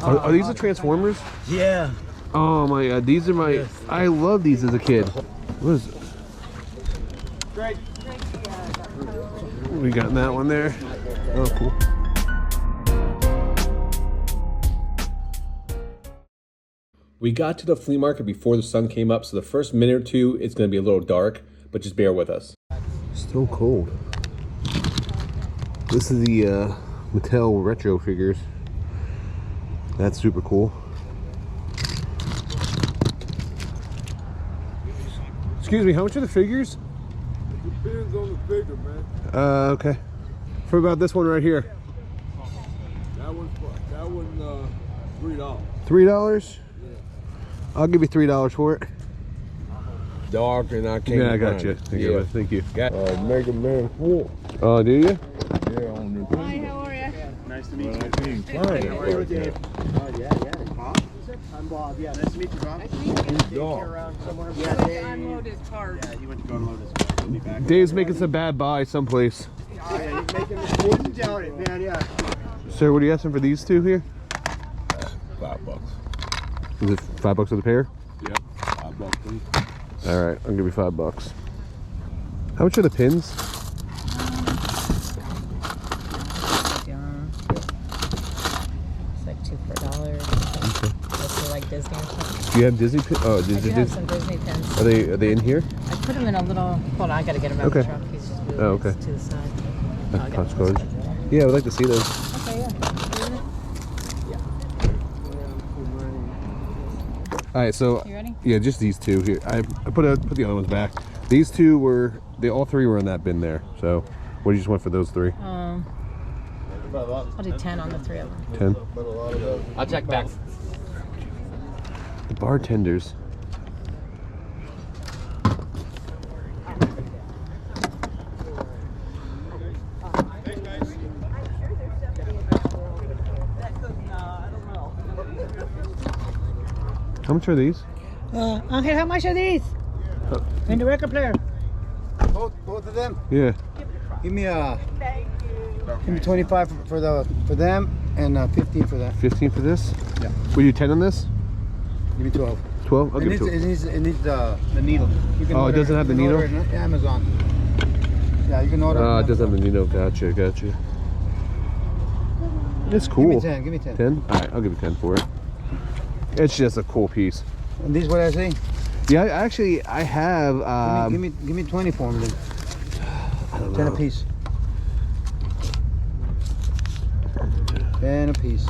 Are these the Transformers? Yeah. Oh my god, these are my... Yes. I love these as a kid. What is it? Great. We got that one there. Oh, cool. We got to the flea market before the sun came up, so the first minute or two it's going to be a little dark, but just bear with us. Still cold. This is the Mattel retro figures. That's super cool. Excuse me, how much are the figures? Depends on the figure, man. Okay. For about this one right here. That one $3. $3? I'll give you $3 for it. Dark and I can't. Yeah, I got you. Yeah. Thank you. Mega Man 4. Oh, do you? Yeah, on the. Hi, how are you? Nice to meet you. How are you, Dave? Oh, yeah. Bob? I'm Bob. Yeah, nice to meet you, Bob. Nice to meet you. Dave's around somewhere. Yeah, Dave. Unload his cart. Yeah, he went to go unload his cart. He'll be back. Dave's making some bad buy someplace. Oh, yeah, he's making the fortunes out of it, man. Yeah. Sir, what are you asking for these two here? $5. Is it $5 for the pair? Yep. $5, please. All right, I'll give you $5. How much are the pins? It's like $2 per dollar. That's like Disney or something. Do you have Disney pins? Oh, I do have some Disney pins. Are they in here? I put them in a little. Hold on, I gotta get them out of the truck. He's just moving okay. to the side. Punch cards. Yeah, I would like to see those. Okay, yeah. All right, so You ready? yeah, just these two here. I put the other ones back. These two were all three were in that bin there. So, what do you just want for those three? I'll do 10 on the 3 of them. 10. I'll check back. The bartenders. How much are these? Uncle, how much are these? And the record player. Both of them. Yeah. Give me 25 for them and 15 for that. 15 for this? Yeah. Will you 10 on this? Give me 12. 12? I'll give It you 12. needs the needle. You can Oh, it order, doesn't have the you can needle? order it on Amazon. Yeah, you can order. Oh, on it doesn't have Amazon. the needle. Gotcha. It's cool. Give me 10. Give me 10. 10? Alright, I'll give you 10 for it. It's just a cool piece. And this what I say? Yeah, actually, I have. Give me 20 for them then. I don't 10 know. a piece. 10 a piece.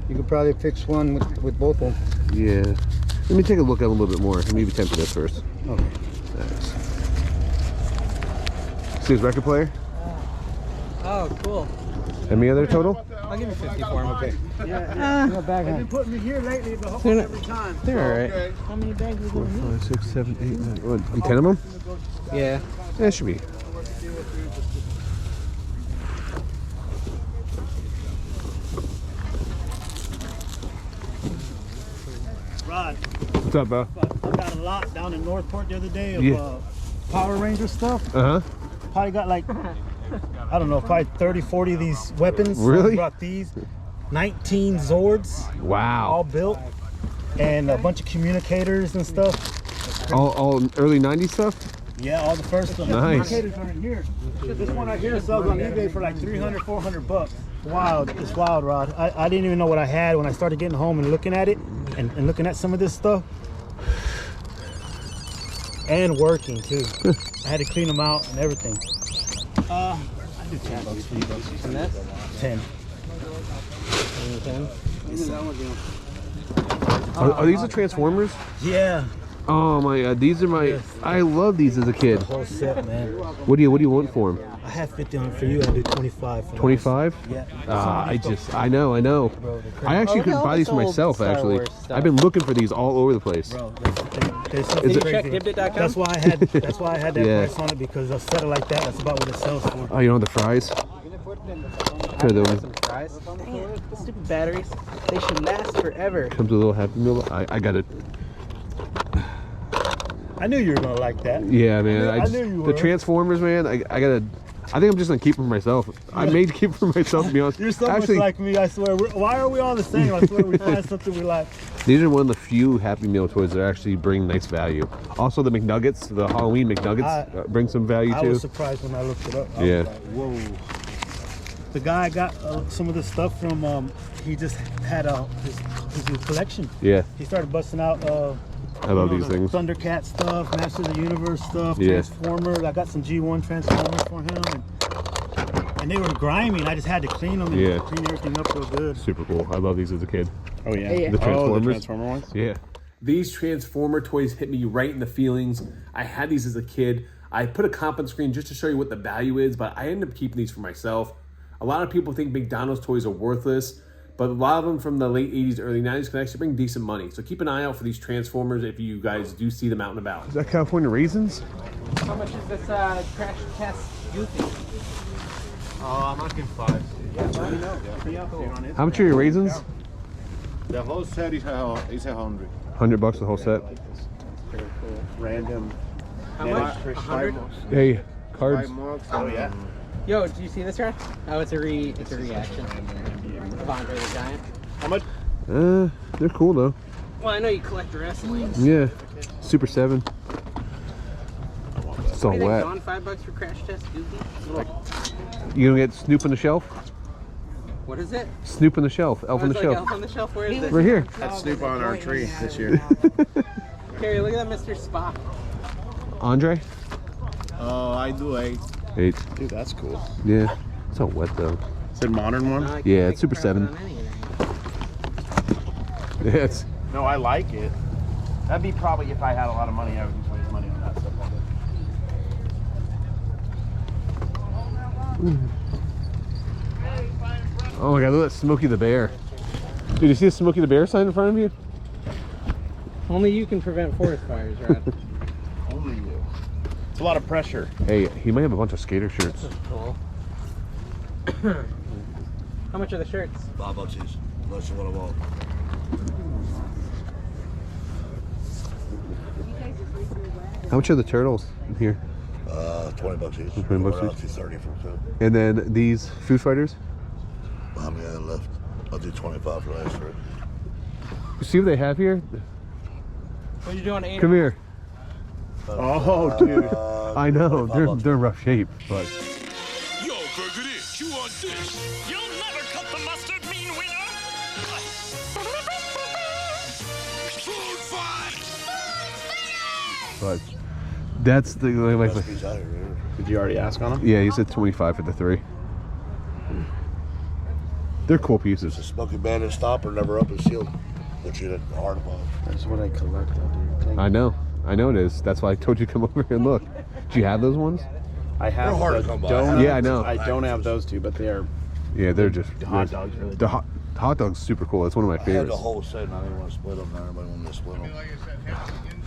You could probably fix one with both of them. Yeah. Let me take a look at them a little bit more. Let me 10 for this first. Okay. Nice. See his record player? Oh, cool. Any other total? I'll give you 50 for him. Okay. They've been putting me here lately the whole every time. They're alright. How many bags we 4, going 5, 6, 7, 8, 9. What, 10 of them? Yeah. Yeah, it should be. Rod, What's up, bro? I got a lot down in Northport the other day of Yeah. Power Ranger stuff. Uh-huh. Probably got like, I don't know, probably 30, 40 of these weapons. Really? I brought these 19 Zords, all Wow. built, and a bunch of communicators and stuff. All early 90s stuff? Yeah, all the first ones. Nice. Communicators are in here. This one right here sells on eBay for like 300, 400 bucks. Wild, it's wild, Rod. I didn't even know what I had when I started getting home and looking at it and looking at some of this stuff. And working too. I had to clean them out and everything. I do $10 for you guys. And that? 10. 10? Are these the Transformers? Yeah. Oh my god, these are my... I love these as a kid. Whole set, man. What do you want for them? I have 50 on for you. I do 25 for 25? Yeah. I know. Bro, I actually could buy these for myself, actually. I've been looking for these all over the place. Bro, they're so Is it- crazy. Check That's why I had that Yeah. price on it, because a set like that, that's about what it sells for. Oh, you don't have the fries? Here, those. Some fries. Dang, stupid batteries. They should last forever. Comes with a little Happy Meal. I got it. I knew you were gonna like that. Yeah, man. I knew you The were. Transformers, man. I gotta I think I'm just gonna keep them for myself. I may keep them for myself, to be honest. You're so much like me, I swear. Why are we all the same? I swear we find something we like. These are one of the few Happy Meal toys that actually bring nice value. Also, the McNuggets, the Halloween McNuggets, bring some value too. I was surprised when I looked it up. I was like, whoa. The guy got some of the stuff from, he just had his new collection. Yeah. He started busting out I love these things. Thundercat stuff, Masters of the Universe stuff, Transformers. I got some G1 Transformers for him. And they were grimy, and I just had to clean them and clean everything up real good. Super cool. I love these as a kid. Oh yeah. The Transformers. The Transformer ones? Yeah. These Transformer toys hit me right in the feelings. I had these as a kid. I put a comp on the screen just to show you what the value is, but I ended up keeping these for myself. A lot of people think McDonald's toys are worthless, but a lot of them from the late 80s, early 90s can actually bring decent money. So keep an eye out for these Transformers if you guys do see them out and about. Is that California Raisins? How much is this crash test Goofy? I'm looking 5. Yeah, let me know. Cool. How much are your raisins? The whole set is 100. $100 the whole set. Very cool. Random. How much? 100? Hey, cards. Oh yeah. Yo, do you see this right? Oh, it's a reaction. Of Andre the Giant. How much? They're cool though. Well, I know you collect wrestling. Yeah. Super 7. It's all wet. Gone $5 for crash test Goofy. You gonna get Snoop on the shelf? What is it? Snoop on the shelf. Elf on the shelf. Elf on the shelf. Where is it? Right here. That's Snoop on our tree this year. Carrie, look at that Mr. Spock. Andre? Oh, I do 8. 8. Dude, that's cool. Yeah. It's all wet though. Is it a modern one? Yeah, it's Super 7. Yeah, it's. No, I like it. That'd be probably if I had a lot of money, I would just waste money on that stuff. Oh my god, look at Smokey the Bear. Dude, you see the Smokey the Bear sign in front of you? Only you can prevent forest fires, Rod. Only you. It's a lot of pressure. Hey, he might have a bunch of skater shirts. Cool. How much are the shirts? $5 each. Unless you want them all. How much are the turtles in here? $20 each. $20 each. 30 for two. And then these Food Fighters? How many I left? I'll do 25 for last year. You see what they have here? What are you doing, Aiden? Come here. Oh, dude. I know, they're in rough shape, but. Yo, Burgundy, chew on this. You'll never cut the mustard, mean winner. Food fight. But that's the like. He's out here. Did you already ask on them? Yeah, he said 25 for the 3. They're cool pieces. The Smoky Bandit stopper never up and sealed, which you did hard about. That's what I collect, dude. I know it is. That's why I told you to come over here and look. Do you have those ones? I have. They're hard to the come by. donuts. Yeah, I know. I don't have those two, but they are. Yeah, they're just Hot dogs, really. The hot dog's super cool. It's one of my I had favorites. the whole set and I didn't want to split them. Now everybody wanted to split them.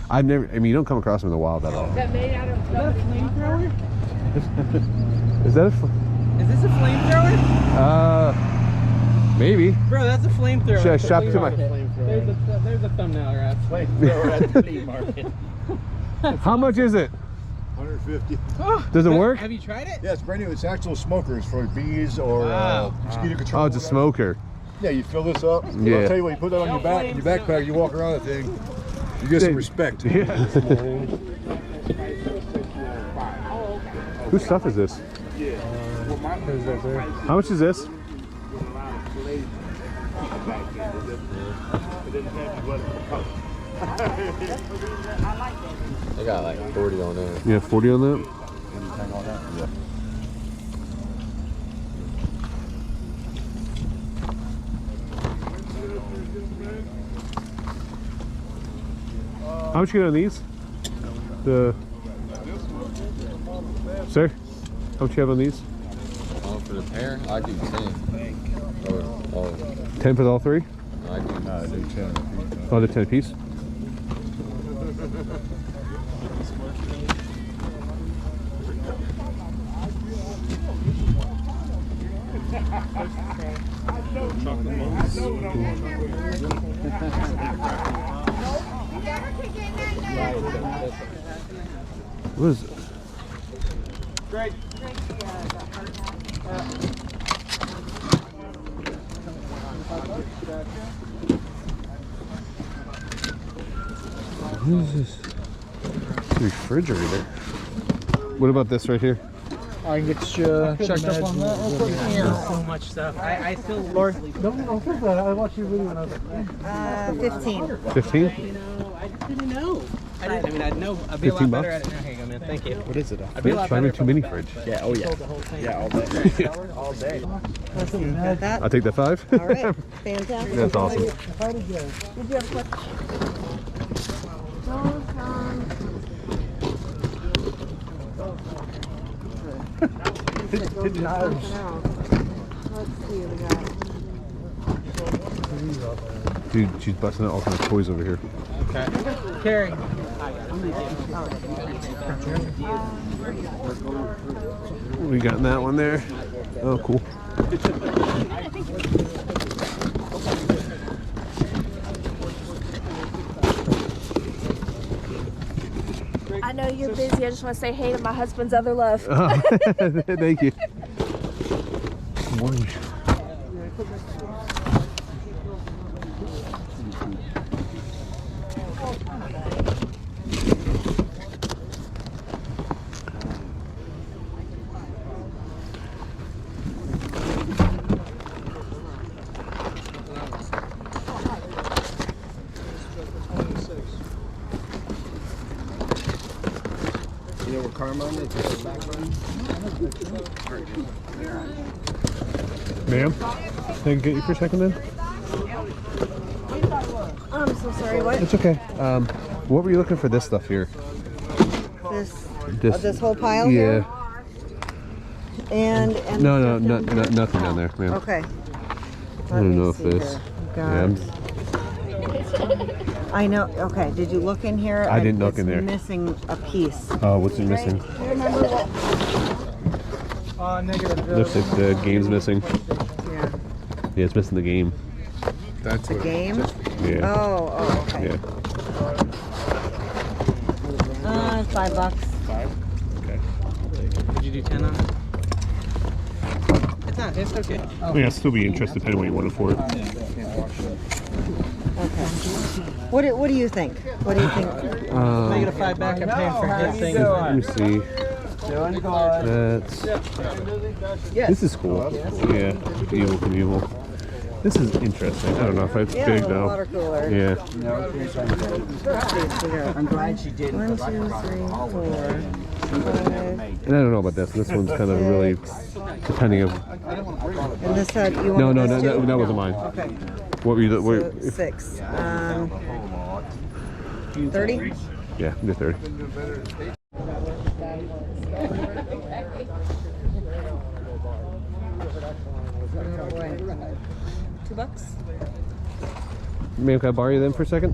I've never. I mean, you don't come across them in the wild at all. Is that made out of? Is that a flamethrower? Is that Is this a flamethrower? Maybe. Bro, that's a flamethrower. Should I at the shop flea to my- market. There's a thumbnail, Rod. Flamethrower at the flea market. How much is it? 150. Does it work? Have you tried it? Yeah, it's brand new. It's actual smokers for bees or Wow. mosquito control. Oh, it's a smoker. Yeah, you fill this up. Yeah. I'll tell you what, you put that on your back, in your backpack, you walk around that thing, you get some respect. Yeah. Whose stuff is this? How much is this? I got like 40 on there. You have 40 on that? How much you get on these? Sir? How much you have on these? Oh, for the pair, I do 10. Oh, 10 for all 3? I do 10. Oh, they're 10 apiece? What is it? Greg. What is this? Refrigerator. What about this right here? I can get you checked up on that real quick. Yeah, so much stuff. I still Lord. No, I watched your video and I was like, 15. 15? I didn't know. I mean, I'd know. I'd be a lot 15 better bucks? at it now. Here you go, man. Thank you. What is it? I'd be a lot Try better me if too I mini went fridge. back, Yeah, oh yeah. sold the whole thing. Yeah, all day. All day. Listen, got that? I'll take the 5. All right. Fantastic. That's awesome. Did you have a question? Dude, she's busting out all kinds of toys over here. Okay. Carrie. We got that one there. Oh, cool. I know you're busy. I just want to say hey to my husband's other love. Oh, thank you. Morning. You know where Carmine is? Ma'am, can I get you for a second then? I'm so sorry, what? It's okay. What were you looking for this stuff here? This whole pile Yeah. here? And No, nothing down there, ma'am. Okay. I don't know if this. Yeah, I know. Okay. Did you look in here? I didn't look in there. It's missing a piece. oh, what's it missing? Do you remember what? Negative. Looks like the game's missing. Yeah. Yeah, it's missing the game. That's The game? Yeah. Oh, okay. Yeah. $5. Did you do 10 on it? It's not. It's okay. I mean, I'd still be interested depending what you want it for. Okay. What do you think? What do you think? Negative 5 back. I'm paying for his thing. Let me see. That's. This is cool. Yeah. Evil Knievel. This is interesting. I don't know if it's Yeah, big the though. water cooler. Yeah. I'm glad she did. 1, 2, 3, 4, 5. And I don't know about this. This one's kind of really depending of. And this had you No, wanted no, this no, too? that wasn't mine. Okay. What were you? So 6. 30? Yeah, just 30. $2? Maybe can I borrow you them for a second?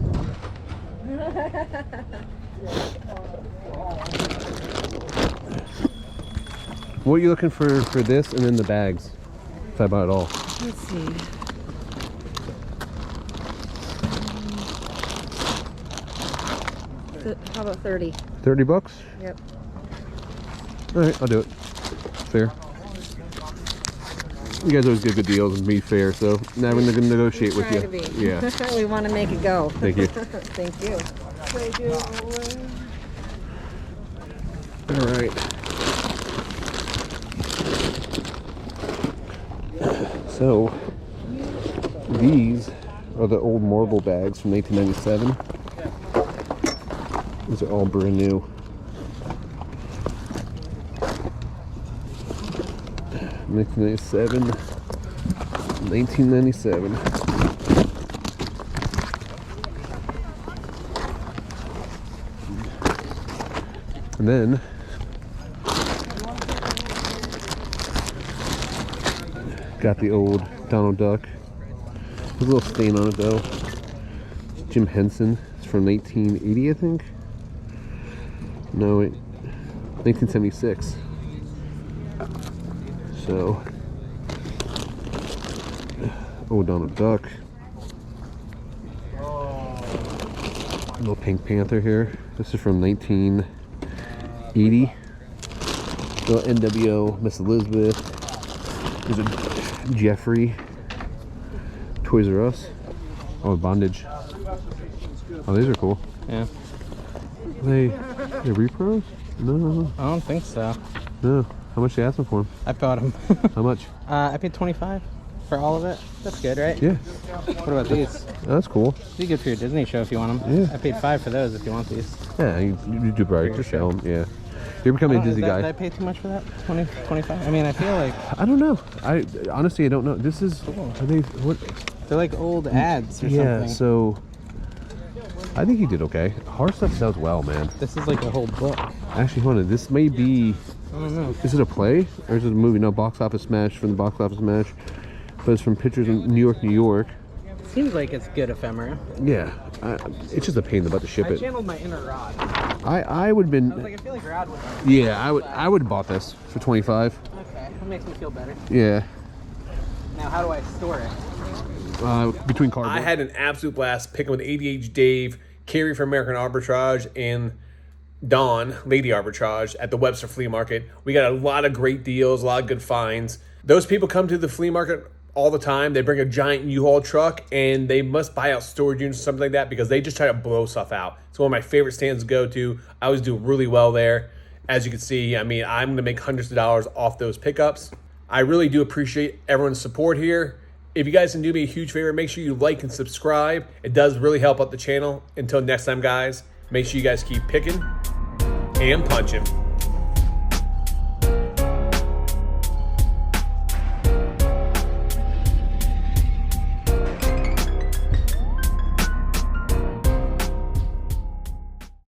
What are you looking for this and then the bags? If I buy it all. Let's see. How about 30? 30 bucks? Yep. All right, I'll do it. Fair. You guys always give good deals and be fair, so now we're gonna negotiate with Try you. to be. Yeah. We want to make it go. Thank you. Thank you. All right. So these are the old marble bags from 1997. These are all brand new. $1997. And then got the old Donald Duck. There's a little stain on it though. Jim Henson. It's from 1980, I think. No, wait. 1976. So, oh, Donald Duck. Little Pink Panther here. This is from 1980. Little NWO Miss Elizabeth. There's a Jeffrey. Toys R Us. Oh, bondage. Oh, these are cool. Yeah. They repros? No. I don't think so. No. How much they asking for them? I bought them. How much? I paid 25 for all of it. That's good, right? Yeah. What about these? Oh, that's cool. These are good for your Disney show if you want them. Yeah. I paid 5 for those if you want these. Yeah, you do right. Just sell them. Yeah. You're becoming a Disney guy. Did I pay too much for that? 20, 25? I mean, I feel like... I don't know. I honestly, I don't know. This is... Cool. Are they... What? They're like old ads or Yeah, something. so... I think he did okay. Horror stuff sells well, man. This is like a whole book. Actually, hold on. This may be... I don't know. Is it a play? Or is it a movie? No, Box Office Smash from the Box Office Smash. But it's from Pictures in New York, New York. Seems like it's good ephemera. Yeah. It's just a pain in the butt to ship I it. channeled my inner Rod. I would have been... I was like, I feel like Rod would. Yeah, I would have bought this for 25. Okay, that makes me feel better. Yeah. Now, how do I store it? Between cardboard. I had an absolute blast picking with ADH Dave, Carrie from American Arbitrage, and Dawn, Lady Arbitrage, at the Webster Flea Market. We got a lot of great deals, a lot of good finds. Those people come to the flea market all the time. They bring a giant U-Haul truck, and they must buy out storage units or something like that because they just try to blow stuff out. It's one of my favorite stands to go to. I always do really well there. As you can see, I mean, I'm going to make hundreds of dollars off those pickups. I really do appreciate everyone's support here. If you guys can do me a huge favor, make sure you like and subscribe. It does really help out the channel. Until next time, guys, make sure you guys keep picking and punching.